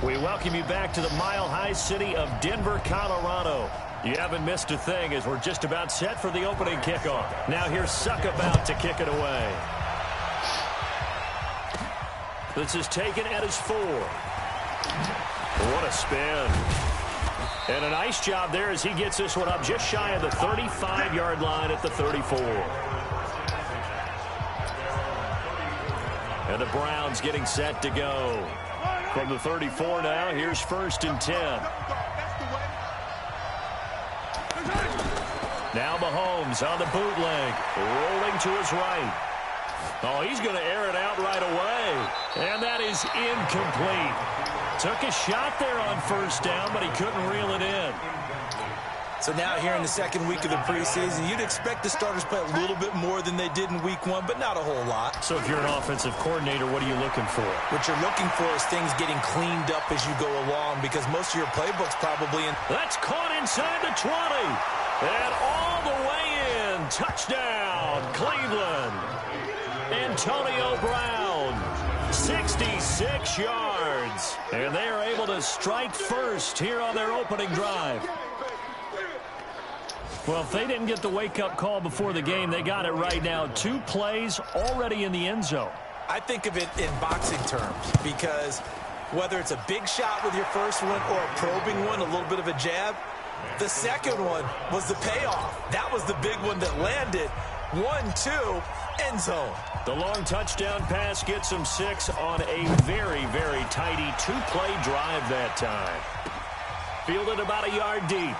We welcome you back to the mile-high city of Denver, Colorado. You haven't missed a thing as we're just about set for the opening kickoff. Now here's Suckabout to kick it away. This is taken at his 4. What a spin. And a nice job there as he gets this one up just shy of the 35-yard line at the 34. And the Browns getting set to go. From the 34 now, here's 1st and 10. Now Mahomes on the bootleg, rolling to his right. Oh, he's going to air it out right away. And that is incomplete. Took a shot there on 1st down, but he couldn't reel it in. So now here in the second week of the preseason, you'd expect the starters play a little bit more than they did in week 1, but not a whole lot. So if you're an offensive coordinator, what are you looking for? What you're looking for is things getting cleaned up as you go along, because most of your playbook's probably in. That's caught inside the 20. And all the way in. Touchdown, Cleveland. Antonio Brown, 66 yards. And they are able to strike first here on their opening drive. Well, if they didn't get the wake-up call before the game, they got it right now. 2 plays already in the end zone. I think of it in boxing terms, because whether it's a big shot with your first one or a probing one, a little bit of a jab, the second one was the payoff. That was the big one that landed. 1-2, end zone. The long touchdown pass gets him 6 on a very, very tidy 2-play drive that time. Fielded about a yard deep.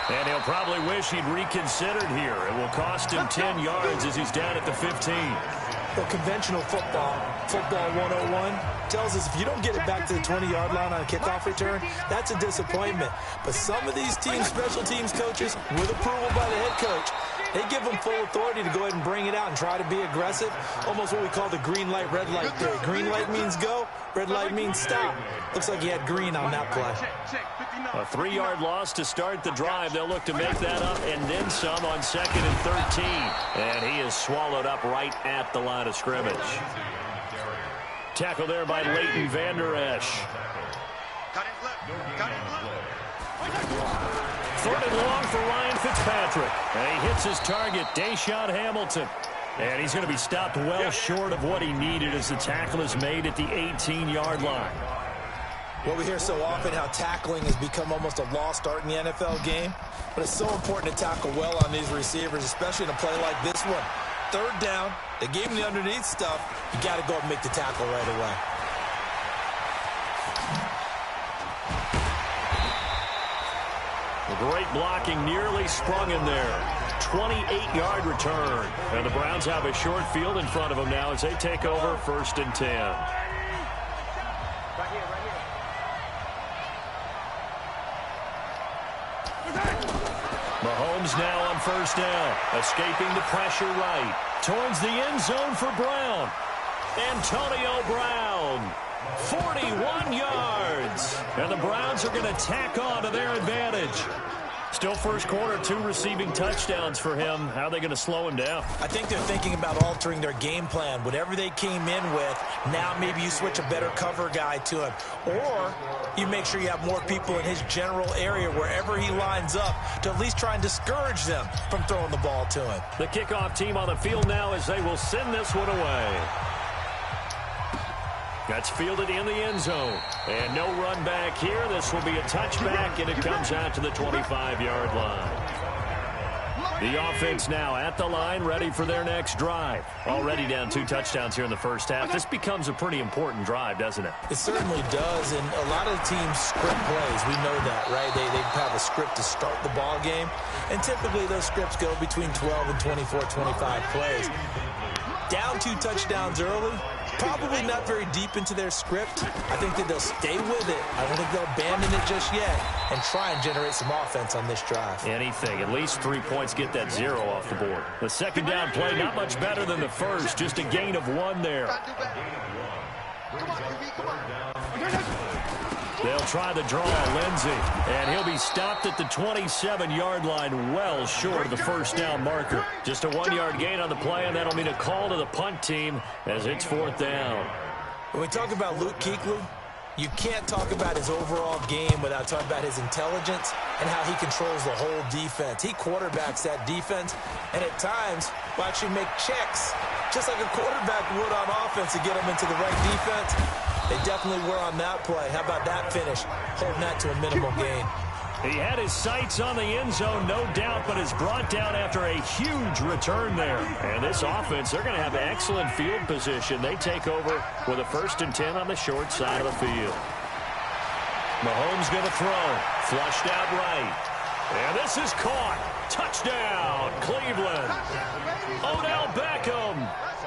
And he'll probably wish he'd reconsidered here. It will cost him 10 yards as he's down at the 15. The conventional football 101, tells us if you don't get it back to the 20-yard line on a kickoff return, that's a disappointment. But some of these teams, special teams coaches, with approval by the head coach, they give them full authority to go ahead and bring it out and try to be aggressive. Almost what we call the green light, red light theory. Green light means go, red light means stop. Looks like he had green on that play. A 3-yard loss to start the drive. They'll look to make that up and then some on 2nd and 13. And he is swallowed up right at the line of scrimmage. Tackle there by Leighton Vander Esch. 3rd and long for Ryan Fitzpatrick. And he hits his target, Deshaun Hamilton. And he's going to be stopped well short of what he needed as the tackle is made at the 18-yard line. Well, we hear so often how tackling has become almost a lost art in the NFL game. But it's so important to tackle well on these receivers, especially in a play like this one. 3rd down, they gave him the underneath stuff. You got to go and make the tackle right away. Great blocking, nearly sprung in there. 28-yard return. And the Browns have a short field in front of them now as they take over 1st and 10. Mahomes now on 1st down, escaping the pressure right. Towards the end zone for Brown. Antonio Brown, 41 yards. And the Browns are going to tack on to their advantage. Still first quarter, 2 receiving touchdowns for him. How are they going to slow him down? I think they're thinking about altering their game plan. Whatever they came in with, now maybe you switch a better cover guy to him. Or you make sure you have more people in his general area wherever he lines up to at least try and discourage them from throwing the ball to him. The kickoff team on the field now as they will send this one away. That's fielded in the end zone. And no run back here. This will be a touchback, and it comes out to the 25-yard line. The offense now at the line, ready for their next drive. Already down 2 touchdowns here in the first half. This becomes a pretty important drive, doesn't it? It certainly does, and a lot of teams script plays. We know that, right? They have a script to start the ball game, and typically those scripts go between 12 and 24, 25 plays. Down 2 touchdowns early, probably not very deep into their script. I think that they'll stay with it. I don't think they'll abandon it just yet and try and generate some offense on this drive. Anything. At least 3 points, get that 0 off the board. The 2nd down play, not much better than the first. Just a gain of 1 there. They'll try the draw, Lindsey, and he'll be stopped at the 27-yard line, well short of the first down marker. Just a 1-yard gain on the play, and that'll mean a call to the punt team as it's 4th down. When we talk about Luke Kuechly, you can't talk about his overall game without talking about his intelligence and how he controls the whole defense. He quarterbacks that defense, and at times will actually make checks, just like a quarterback would on offense to get them into the right defense. They definitely were on that play. How about that finish, holding that to a minimal gain? He had his sights on the end zone, no doubt, but is brought down after a huge return there. And this offense, they're going to have excellent field position. They take over with a 1st and 10 on the short side of the field. Mahomes going to throw. Flushed out right. And this is caught. Touchdown, Cleveland. Odell Beckham,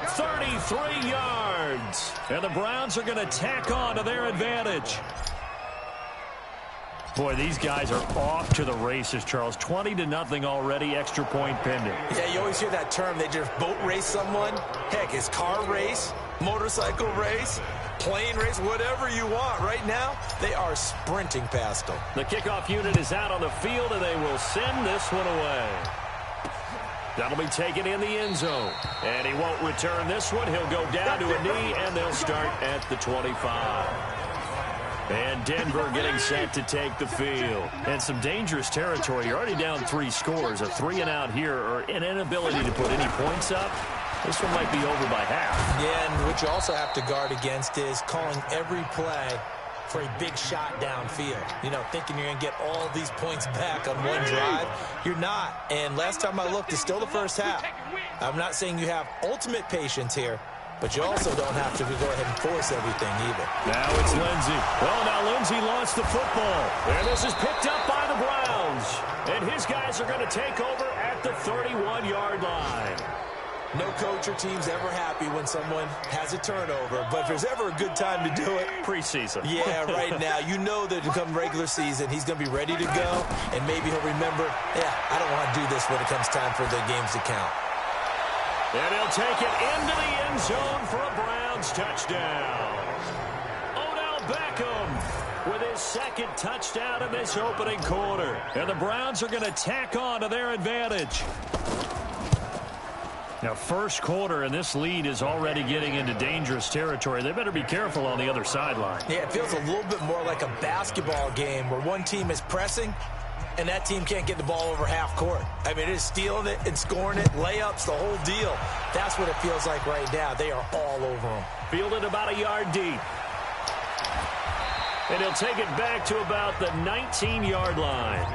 33 yards. And the Browns are going to tack on to their advantage. Boy, these guys are off to the races, Charles. 20-0 already, extra point pending. Yeah, you always hear that term. They just boat race someone. Heck, it's car race, motorcycle race, plane race, whatever you want. Right now, they are sprinting past them. The kickoff unit is out on the field, and they will send this one away. That'll be taken in the end zone. And he won't return this one. He'll go down to a knee, and they'll start at the 25. And Denver getting set to take the field. And some dangerous territory. You're already down 3 scores. A 3-and-out here, or an inability to put any points up. This one might be over by half. Yeah, and what you also have to guard against is calling every play for a big shot downfield. You know, thinking you're going to get all these points back on one drive. You're not. And last time I looked, it's still the first half. I'm not saying you have ultimate patience here, but you also don't have to go ahead and force everything either. Now it's Lindsey. Well, now Lindsey lost the football. And this is picked up by the Browns. And his guys are going to take over at the 31-yard line. No coach or team's ever happy when someone has a turnover, but if there's ever a good time to do it, preseason. Yeah, right now. You know that come regular season, he's going to be ready to go, and maybe he'll remember, yeah, I don't want to do this when it comes time for the games to count. And he'll take it into the end zone for a Browns touchdown. Odell Beckham with his 2nd touchdown in this opening quarter. And the Browns are going to tack on to their advantage. Now, first quarter, and this lead is already getting into dangerous territory. They better be careful on the other sideline. Yeah, it feels a little bit more like a basketball game where one team is pressing and that team can't get the ball over half court. I mean, it is stealing it and scoring it, layups, the whole deal. That's what it feels like right now. They are all over them. Fielded about a yard deep. And he'll take it back to about the 19-yard line.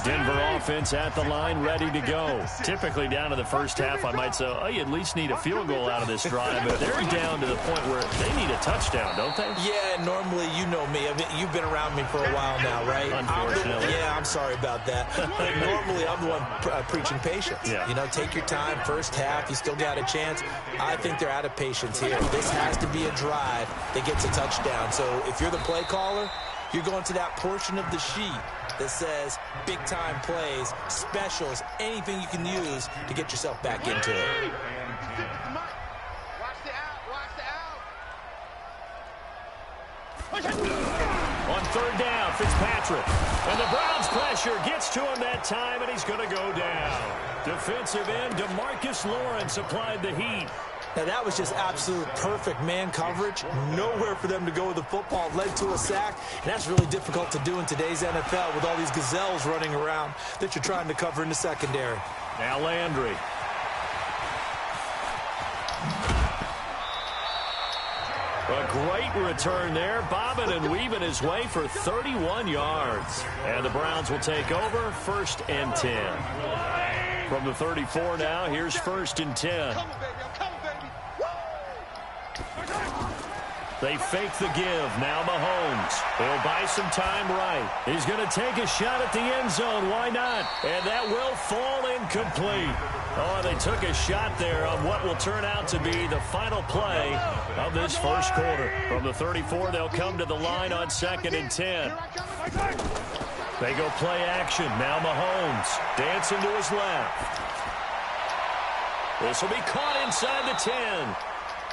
Denver offense at the line, ready to go. Typically down to the first half, I might say, oh, you at least need a field goal out of this drive. But they're down to the point where they need a touchdown, don't they? Yeah, normally, you know me. I mean, you've been around me for a while now, right? Unfortunately. I'm sorry about that. But normally, I'm the one preaching patience. Yeah. You know, take your time. First half, you still got a chance. I think they're out of patience here. This has to be a drive that gets a touchdown. So if you're the play caller, you're going to that portion of the sheet that says big-time plays, specials, anything you can use to get yourself back into it. On 3rd down, Fitzpatrick. And the Browns pressure gets to him that time, and he's going to go down. Defensive end DeMarcus Lawrence applied the heat. Now, that was just absolute perfect man coverage. Nowhere for them to go with the football. Led to a sack, and that's really difficult to do in today's NFL with all these gazelles running around that you're trying to cover in the secondary. Now Landry. A great return there, bobbing and weaving his way for 31 yards. And the Browns will take over, 1st and 10. From the 34 now, here's 1st and 10. They fake the give. Now Mahomes. He'll buy some time right. He's going to take a shot at the end zone. Why not? And that will fall incomplete. Oh, they took a shot there on what will turn out to be the final play of this first quarter. From the 34, they'll come to the line on 2nd and 10. They go play action. Now Mahomes dancing to his left. This will be caught inside the 10.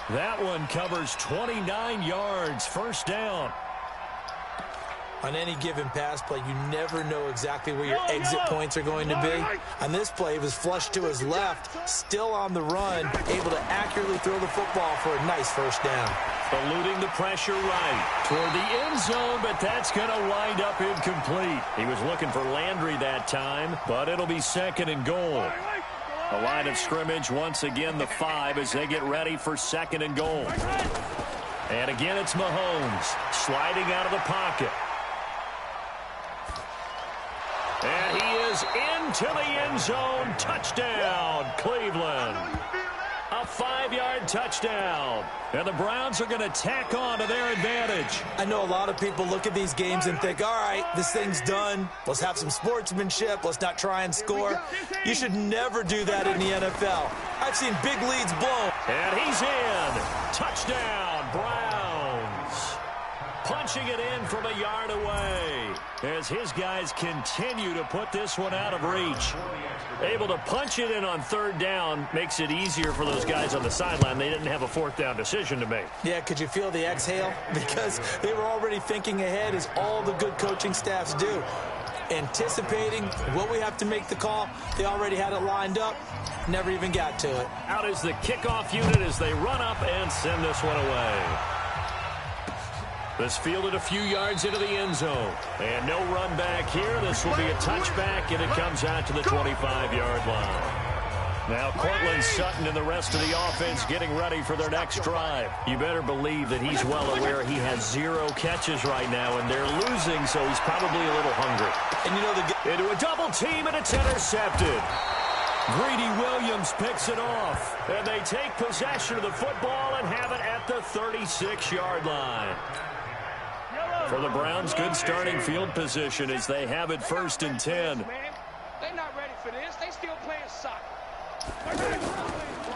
That one covers 29 yards. 1st down. On any given pass play, you never know exactly where your exit points are going to be. On this play, he was flushed to his left, still on the run, able to accurately throw the football for a nice first down. Eluding the pressure right toward the end zone, but that's going to wind up incomplete. He was looking for Landry that time, but it'll be 2nd and goal. The line of scrimmage, once again, the 5 as they get ready for 2nd and goal. And again, it's Mahomes sliding out of the pocket. And he is into the end zone. Touchdown, Cleveland. A 5-yard touchdown. And the Browns are going to tack on to their advantage. I know a lot of people look at these games and think, all right, this thing's done. Let's have some sportsmanship. Let's not try and score. You should never do that in the NFL. I've seen big leads blown. And he's in. Touchdown, Browns. Punching it in from a yard away as his guys continue to put this one out of reach. Able to punch it in on 3rd down makes it easier for those guys on the sideline. They didn't have a 4th down decision to make. Yeah, could you feel the exhale? Because they were already thinking ahead, as all the good coaching staffs do. Anticipating what we have to make the call. They already had it lined up. Never even got to it. Out is the kickoff unit as they run up and send this one away. This fielded a few yards into the end zone. And no run back here. This will be a touchback, and it comes out to the 25-yard line. Now Cortland Sutton and the rest of the offense getting ready for their next drive. You better believe that he's well aware he has 0 catches right now, and they're losing, so he's probably a little hungry. And you know, into a double team, and it's intercepted. Greedy Williams picks it off, and they take possession of the football and have it at the 36-yard line. For the Browns, good starting field position as they have it 1st and 10. They're not ready for this. They still playing soccer.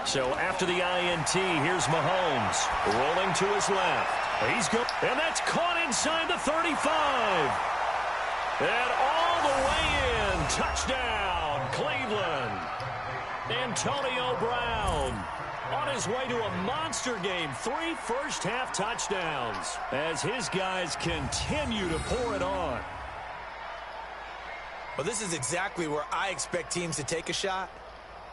So after the INT, here's Mahomes rolling to his left. He's good, and that's caught inside the 35. And all the way in. Touchdown, Cleveland. Antonio Brown on his way to a monster game. 3 first-half touchdowns as his guys continue to pour it on. Well, this is exactly where I expect teams to take a shot.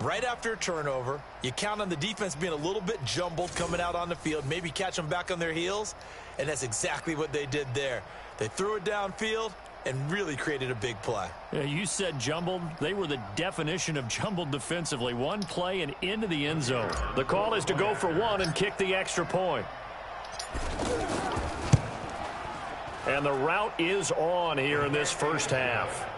Right after a turnover, you count on the defense being a little bit jumbled coming out on the field, maybe catch them back on their heels, and that's exactly what they did there. They threw it downfield and really created a big play. Yeah, you said jumbled. They were the definition of jumbled defensively. One play and into the end zone. The call is to go for 1 and kick the extra point. And the route is on here in this first half.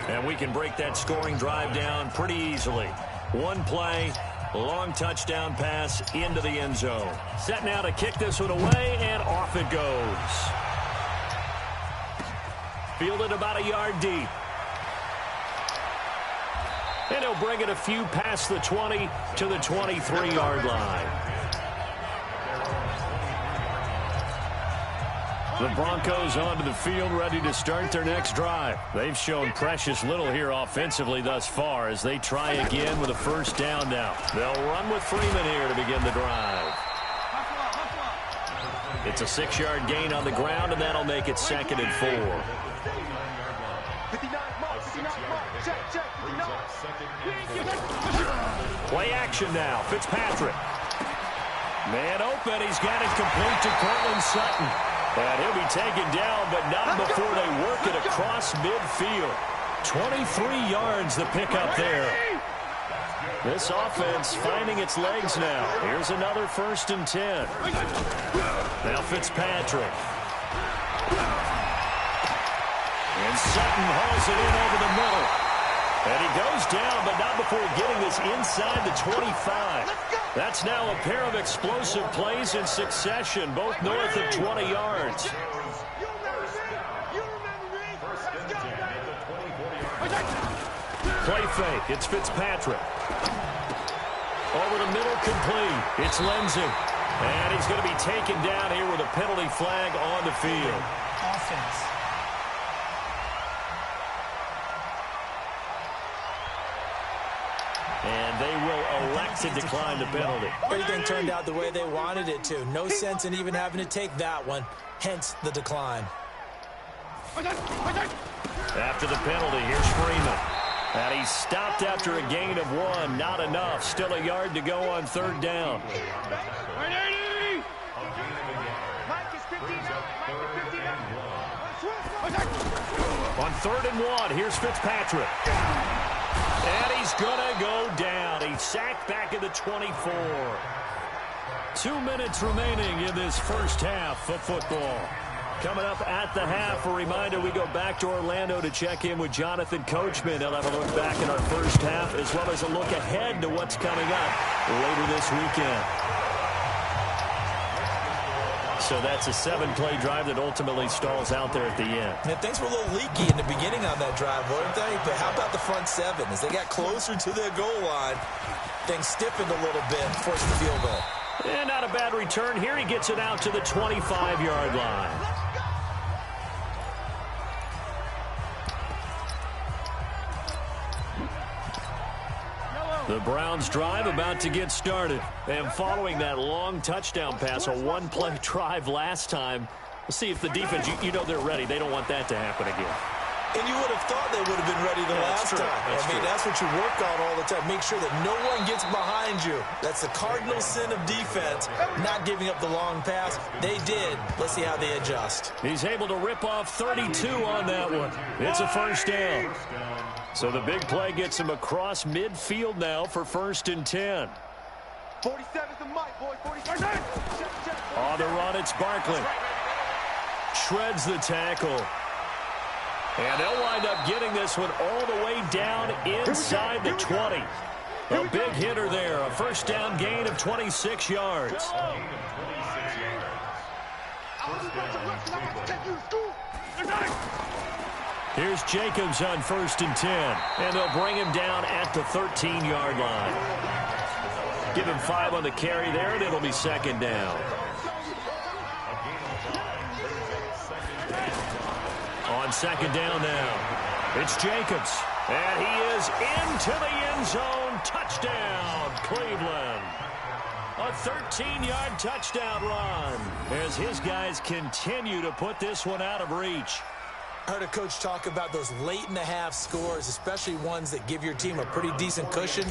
And we can break that scoring drive down pretty easily. 1 play, long touchdown pass into the end zone. Set now to kick this one away, and off it goes. Fielded about a yard deep. And he'll bring it a few past the 20 to the 23-yard line. The Broncos onto the field, ready to start their next drive. They've shown precious little here offensively thus far as they try again with a first down now. They'll run with Freeman here to begin the drive. It's a 6-yard gain on the ground, and that'll make it 2nd and 4. Play action now. Fitzpatrick. Man open. He's got it complete to Cortland Sutton. And he'll be taken down, but not before they work it across midfield. 23 yards the pickup there. This offense finding its legs now. Here's another 1st and 10. Now Fitzpatrick. And Sutton hauls it in over the middle. And he goes down, but not before getting this inside the 25. That's now a pair of explosive plays in succession, both north of 20 yards. Play fake. It's Fitzpatrick. Over the middle, complete. It's Lindsay. And he's going to be taken down here with a penalty flag on the field. Offense. And they will elect to decline the penalty. Everything turned out the way they wanted it to. No sense in even having to take that one, hence the decline. After the penalty, here's Freeman. And he's stopped after a gain of 1. Not enough. Still a yard to go on 3rd down. On 3rd and 1, here's Fitzpatrick. And he's going to go down. He's sacked back at the 24. 2 minutes remaining in this first half of football. Coming up at the half, a reminder, we go back to Orlando to check in with Jonathan Coachman. He'll have a look back at our first half as well as a look ahead to what's coming up later this weekend. So that's a 7-play drive that ultimately stalls out there at the end. And things were a little leaky in the beginning on that drive, weren't they? But how about the front 7? As they got closer to their goal line, things stiffened a little bit and forced the field goal. And not a bad return. Here he gets it out to the 25-yard line. The Browns drive about to get started. And following that long touchdown pass, a 1-play drive last time, we'll see if the defense, you know they're ready. They don't want that to happen again. And you would have thought they would have been ready the last time. That's what you work on all the time. Make sure that no one gets behind you. That's the cardinal sin of defense, not giving up the long pass. They did. Let's see how they adjust. He's able to rip off 32 on that one. It's a 1st down. So the big play gets him across midfield now for 1st and 10. 47's the mic, boys. 47. On the run, it's Barkley. Shreds the tackle. And they'll wind up getting this one all the way down inside the 20. A big hitter there. A 1st down gain of 26 yards. Here's Jacobs on 1st and 10. And they'll bring him down at the 13-yard line. Give him 5 on the carry there, and it'll be 2nd down. On 2nd down now, it's Jacobs. And he is into the end zone. Touchdown, Cleveland. A 13-yard touchdown run as his guys continue to put this one out of reach. I heard a coach talk about those late-in-the-half scores, especially ones that give your team a pretty decent cushion.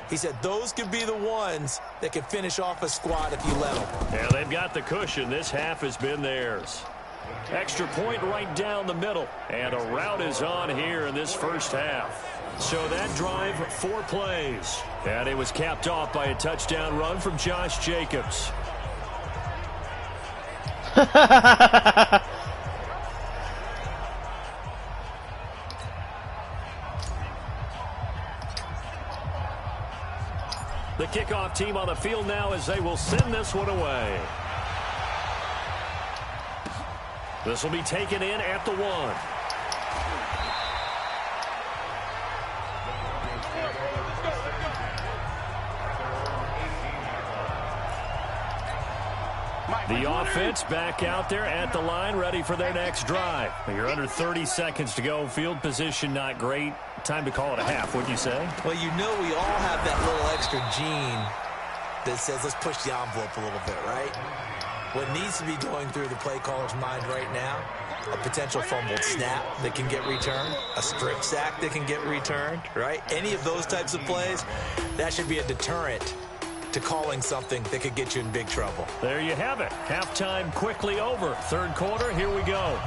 He said those could be the ones that can finish off a squad if you let them. Yeah, they've got the cushion. This half has been theirs. Extra point right down the middle. And a route is on here in this first half. So that drive, 4 plays. And it was capped off by a touchdown run from Josh Jacobs. The kickoff team on the field now as they will send this one away. This will be taken in at the 1. The offense back out there at the line, ready for their next drive. You're under 30 seconds to go. Field position not great. Time to call it a half, wouldn't you say? Well, you know we all have that little extra gene that says let's push the envelope a little bit, right? What needs to be going through the play caller's mind right now, a potential fumbled snap that can get returned, a strip sack that can get returned, right? Any of those types of plays, that should be a deterrent to calling something that could get you in big trouble. There you have it. Halftime quickly over. 3rd quarter, here we go.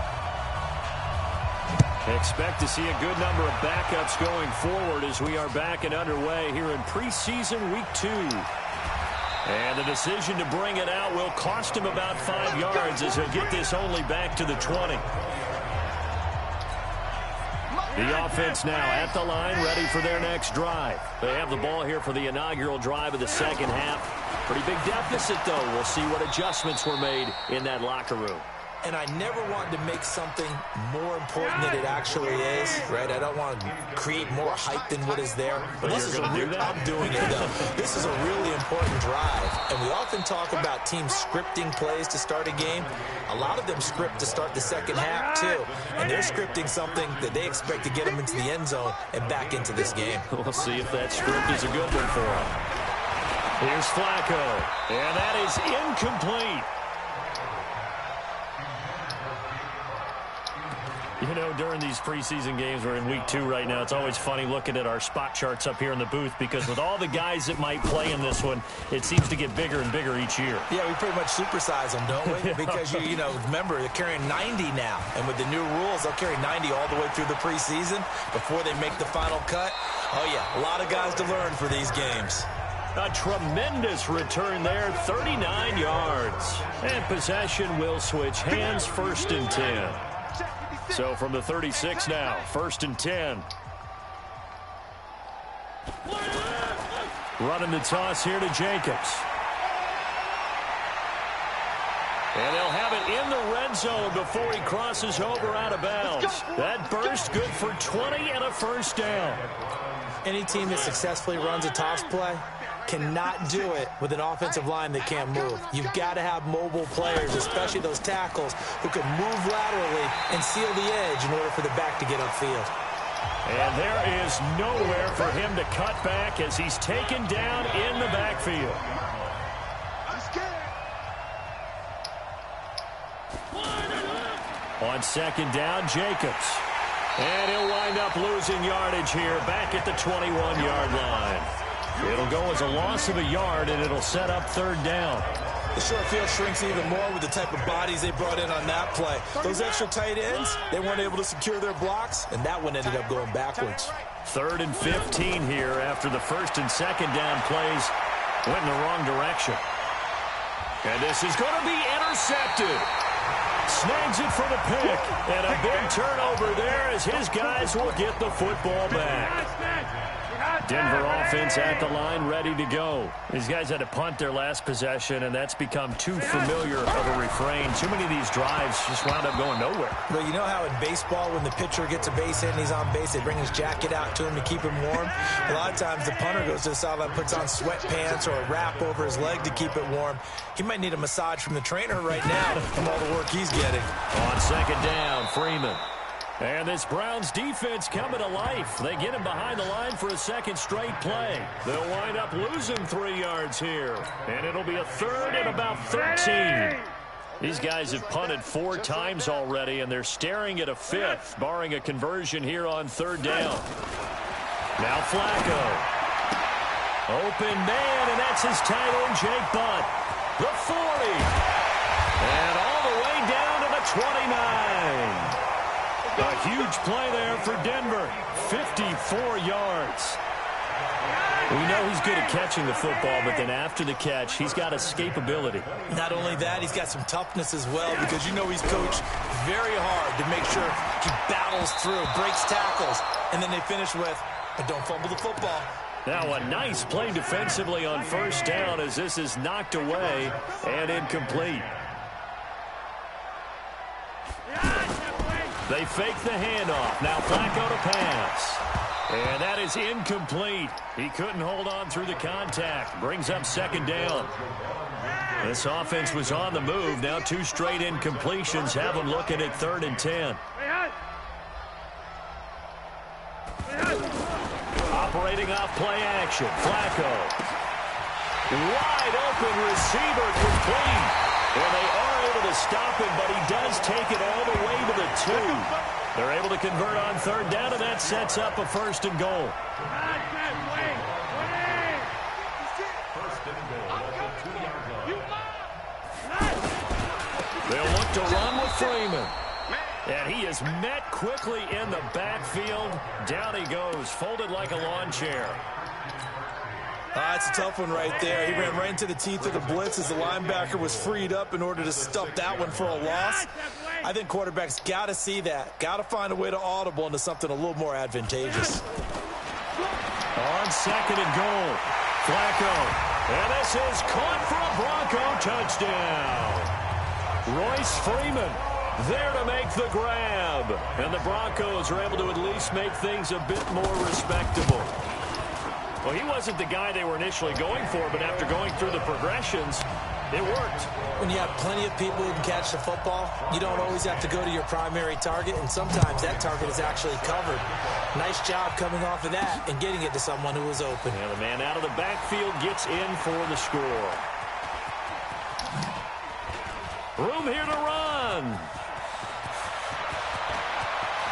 Expect to see a good number of backups going forward as we are back and underway here in preseason week 2. And the decision to bring it out will cost him about 5 yards as he'll get this only back to the 20. The offense now at the line, ready for their next drive. They have the ball here for the inaugural drive of the second half. Pretty big deficit, though. We'll see what adjustments were made in that locker room. And I never want to make something more important than it actually is, right? I don't want to create more hype than what is there. But this is I'm doing it, though. This is a really important drive. And we often talk about teams scripting plays to start a game. A lot of them script to start the second half, too. And they're scripting something that they expect to get them into the end zone and back into this game. We'll see if that script is a good one for them. Here's Flacco, and that is incomplete. You know, during these preseason games, we're in week 2 right now, it's always funny looking at our spot charts up here in the booth because with all the guys that might play in this one, it seems to get bigger and bigger each year. Yeah, we pretty much supersize them, don't we? Because, you know, remember, they're carrying 90 now. And with the new rules, they'll carry 90 all the way through the preseason before they make the final cut. Oh, yeah, a lot of guys to learn for these games. A tremendous return there, 39 yards. And possession will switch hands, 1st and 10. So from the 36 now, 1st and 10. Running the toss here to Jacobs. And they'll have it in the red zone before he crosses over out of bounds. That burst good for 20 and a 1st down. Any team that successfully runs a toss play cannot do it with an offensive line that can't move. You've got to have mobile players, especially those tackles, who can move laterally and seal the edge in order for the back to get upfield. And there is nowhere for him to cut back as he's taken down in the backfield. On 2nd down, Jacobs. And he'll wind up losing yardage here back at the 21-yard line. It'll go as a loss of a yard, and it'll set up 3rd down. The short field shrinks even more with the type of bodies they brought in on that play. Those extra tight ends, they weren't able to secure their blocks, and that one ended up going backwards. 3rd and 15 here after the 1st and 2nd down plays went in the wrong direction. And this is going to be intercepted. Snags it for the pick, and a big turnover there as his guys will get the football back. Denver offense at the line, ready to go. These guys had to punt their last possession, and that's become too familiar of a refrain. Too many of these drives just wound up going nowhere. Well, you know how in baseball, when the pitcher gets a base hit and he's on base, they bring his jacket out to him to keep him warm? A lot of times the punter goes to the sideline, puts on sweatpants or a wrap over his leg to keep it warm. He might need a massage from the trainer right now from all the work he's getting. On 2nd down, Freeman. And this Browns defense coming to life. They get him behind the line for a 2nd straight play. They'll wind up losing 3 yards here. And it'll be a 3rd and about 13. These guys have punted 4 times already, and they're staring at a 5th, barring a conversion here on 3rd down. Now Flacco. Open man, and that's his tight end, Jake Butt. The 40. And all the way down to the 29. A huge play there for Denver. 54 yards. We know he's good at catching the football, but then after the catch, he's got escapability. Not only that, he's got some toughness as well because you know he's coached very hard to make sure he battles through, breaks tackles, and then they finish with, but don't fumble the football. Now a nice play defensively on 1st down as this is knocked away and incomplete. They fake the handoff. Now Flacco to pass. And that is incomplete. He couldn't hold on through the contact. Brings up 2nd down. This offense was on the move. Now 2 straight incompletions have them looking at 3rd and 10. Operating off play action. Flacco. Wide open receiver complete. And they are able to stop him, but he does take it all the way to the 2. They're able to convert on 3rd down, and that sets up a 1st and goal. They'll look to run with Freeman. And he is met quickly in the backfield. Down he goes, folded like a lawn chair. That's a tough one right there. He ran right into the teeth of the blitz as the linebacker was freed up in order to stuff that one for a loss. I think quarterbacks got to see that. Got to find a way to audible into something a little more advantageous. On 2nd and goal, Flacco. And this is caught for a Bronco touchdown. Royce Freeman there to make the grab. And the Broncos are able to at least make things a bit more respectable. Well, he wasn't the guy they were initially going for, but after going through the progressions, it worked. When you have plenty of people who can catch the football, you don't always have to go to your primary target, and sometimes that target is actually covered. Nice job coming off of that and getting it to someone who was open. And the man out of the backfield gets in for the score. Room here to run.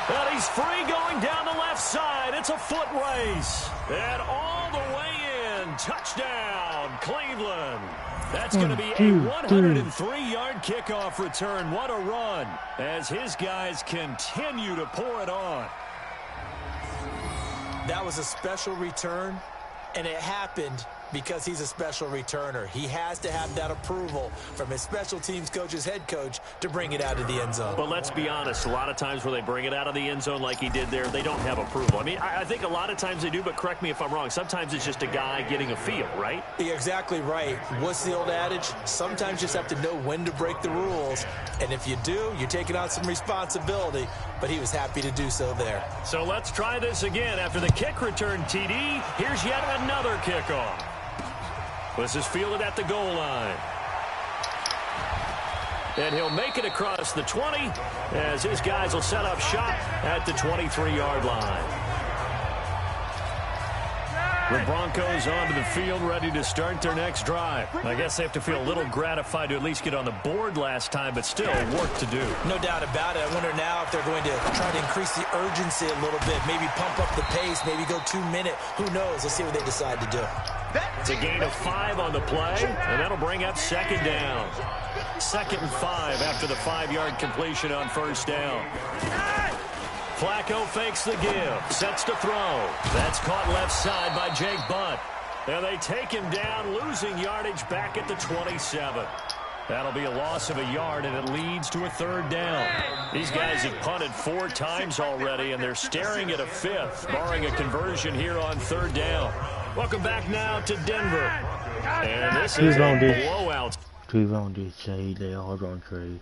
And he's free going down the left side. It's a foot race. And all the way in. Touchdown, Cleveland. That's going to be a 103-yard kickoff return. What a run as his guys continue to pour it on. That was a special return, and it happened because he's a special returner. He has to have that approval from his special teams coach's head coach to bring it out of the end zone. But let's be honest, a lot of times when they bring it out of the end zone like he did there, they don't have approval. I mean, I think a lot of times they do, but correct me if I'm wrong. Sometimes it's just a guy getting a feel, right? You're exactly right. What's the old adage? Sometimes you just have to know when to break the rules. And if you do, you're taking on some responsibility. But he was happy to do so there. So let's try this again. After the kick return TD, here's yet another kickoff. This is fielded at the goal line. And he'll make it across the 20 as his guys will set up shop at the 23-yard line. The Broncos onto the field, ready to start their next drive. I guess they have to feel a little gratified to at least get on the board last time, but still work to do. No doubt about it. I wonder now if they're going to try to increase the urgency a little bit, maybe pump up the pace, maybe go 2-minute. Who knows? Let's see what they decide to do. It's a gain of 5 on the play, and that'll bring up second down. 2nd and 5 after the 5-yard completion on first down. Flacco fakes the give, sets to throw. That's caught left side by Jake Butt. And they take him down, losing yardage back at the 27. That'll be a loss of a yard, and it leads to a 3rd down. These guys have punted 4 times already, and they're staring at a 5th, barring a conversion here on 3rd down. Welcome back now to Denver. And this is a blowout. They all don't trade.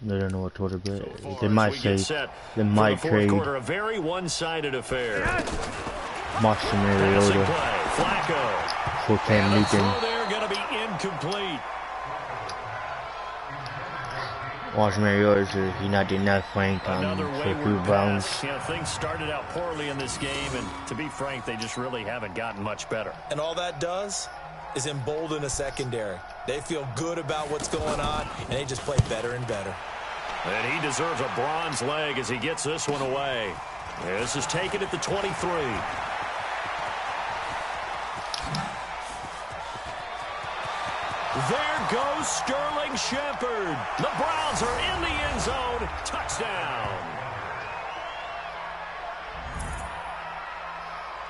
They don't know what to bet. They might say they might trade. Quarter, a very one-sided affair. Marcus Mariota Flacco. for Cam Newton. They're going to be incomplete. Marcus Mariota, he not did not Frank for 2 rounds. You know, things started out poorly in this game, and to be frank, they just really haven't gotten much better. And all that does is embolden a secondary. They feel good about what's going on, and they just play better and better. And he deserves a bronze leg as he gets this one away. This is taken at the 23. There goes Sterling Shepard. The Browns are in the end zone. Touchdown.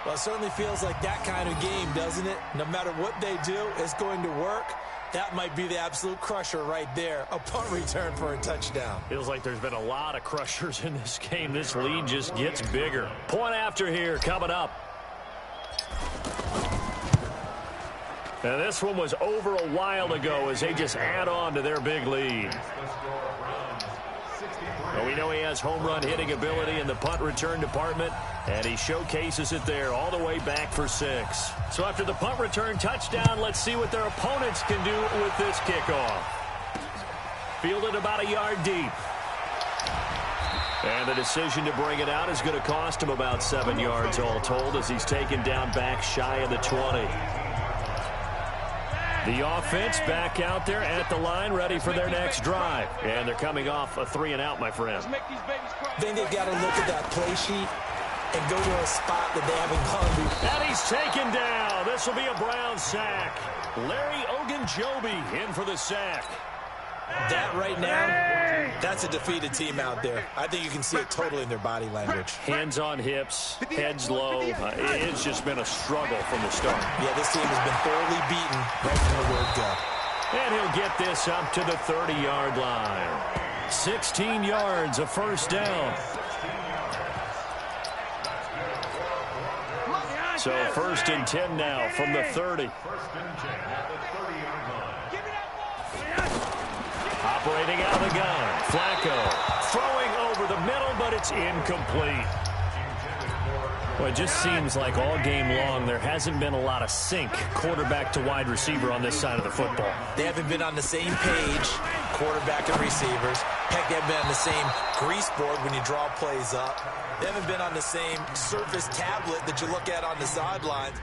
Well, it certainly feels like that kind of game, doesn't it? No matter what they do, it's going to work. That might be the absolute crusher right there. A punt return for a touchdown. Feels like there's been a lot of crushers in this game. This lead just gets bigger. Point after here coming up. Now this one was over a while ago as they just add on to their big lead. Well, we know he has home run hitting ability in the punt return department, and he showcases it there all the way back for 6. So after the punt return touchdown, let's see what their opponents can do with this kickoff. Fielded about a yard deep. And the decision to bring it out is going to cost him about 7 yards all told as he's taken down back shy of the 20. The offense back out there at the line, ready for their next drive. And they're coming off a 3-and-out, my friend. Then they've got to look at that play sheet and go to a spot that they haven't gone before. And he's taken down. This will be a Brown sack. Larry Ogunjobi in for the sack. That right now, that's a defeated team out there. I think you can see it totally in their body language. Hands on hips, heads low. It's just been a struggle from the start. Yeah, this team has been thoroughly beaten right from the word go. And he'll get this up to the 30-yard line. 16 yards, a first down. So 1st and 10 now from the 30. Operating out of the gun. Flacco throwing over the middle, but it's incomplete. Well, it just seems like all game long there hasn't been a lot of sync quarterback to wide receiver on this side of the football. They haven't been on the same page. quarterback and receivers. Heck, they've been on the same grease board when you draw plays up. They haven't been on the same Surface tablet that you look at on the sidelines.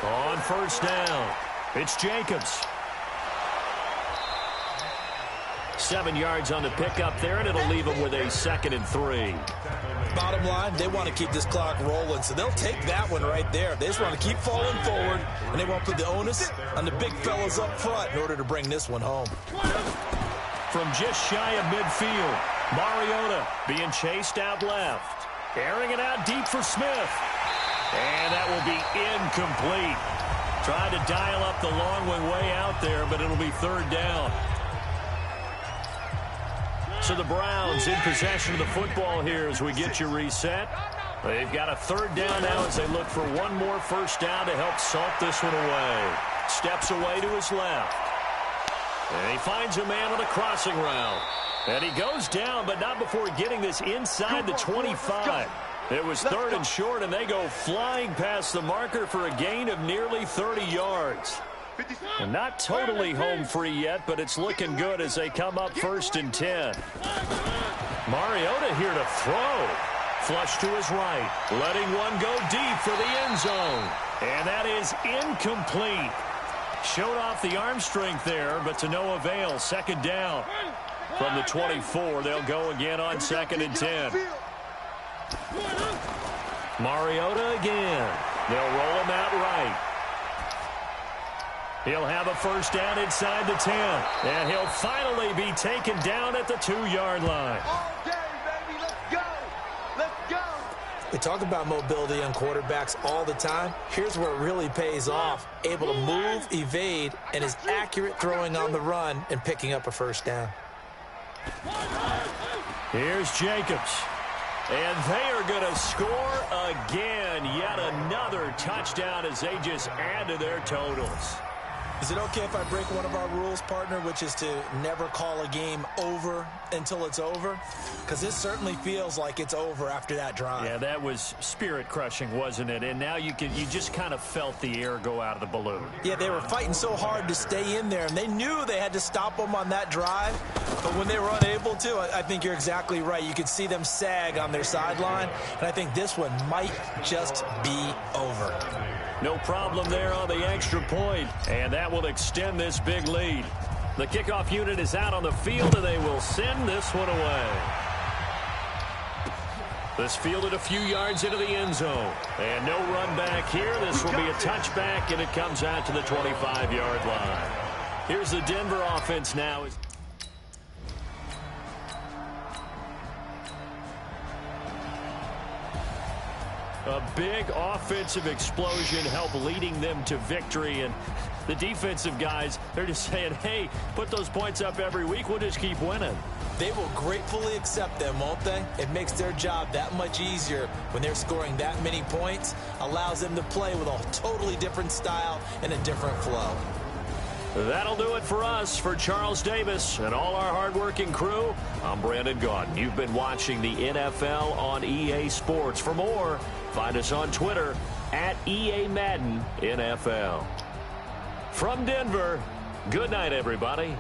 On first down, it's Jacobs. 7 yards on the pickup there, and it'll leave them with a 2nd and 3. Bottom line, they want to keep this clock rolling, so they'll take that one right there. They just want to keep falling forward, and they won't put the onus on the big fellas up front in order to bring this one home. From just shy of midfield, Mariota being chased out left. Airing it out deep for Smith. And that will be incomplete. Trying to dial up the long one way out there, but it'll be 3rd down. So the Browns in possession of the football here as we get you reset. They've got a 3rd down now as they look for one more first down to help salt this one away. Steps away to his left. And he finds a man on a crossing route. And he goes down, but not before getting this inside the 25. It was 3rd and short, and they go flying past the marker for a gain of nearly 30 yards. And not totally home free yet, but it's looking good as they come up 1st and 10. Mariota here to throw. Flush to his right. Letting one go deep for the end zone. And that is incomplete. Showed off the arm strength there, but to no avail. 2nd down. From the 24, they'll go again on 2nd and 10. Mariota again. They'll roll him out right. He'll have a first down inside the 10. And he'll finally be taken down at the 2-yard line. All day, baby. Let's go. Let's go. We talk about mobility on quarterbacks all the time. Here's where it really pays off. Able to move, evade, and is accurate throwing on the run and picking up a first down. Here's Jacobs. And they are going to score again. Yet another touchdown as they just add to their totals. Is it okay if I break one of our rules, partner, which is to never call a game over until it's over? Because this certainly feels like it's over after that drive. Yeah, that was spirit-crushing, wasn't it? And now you just kind of felt the air go out of the balloon. Yeah, they were fighting so hard to stay in there, and they knew they had to stop them on that drive. But when they were unable to, I think you're exactly right. You could see them sag on their sideline, and I think this one might just be over. No problem there on the extra point, and that will extend this big lead. The kickoff unit is out on the field, and they will send this one away. This fielded a few yards into the end zone, and no run back here. This will be a touchback, and it comes out to the 25-yard line. Here's the Denver offense now. A big offensive explosion helped leading them to victory. And the defensive guys, they're just saying, hey, put those points up every week. We'll just keep winning. They will gratefully accept them, won't they? It makes their job that much easier when they're scoring that many points. Allows them to play with a totally different style and a different flow. That'll do it for us. For Charles Davis and all our hardworking crew, I'm Brandon Gaudin. You've been watching the NFL on EA Sports. For more, find us on Twitter at EA Madden NFL. From Denver, good night, everybody.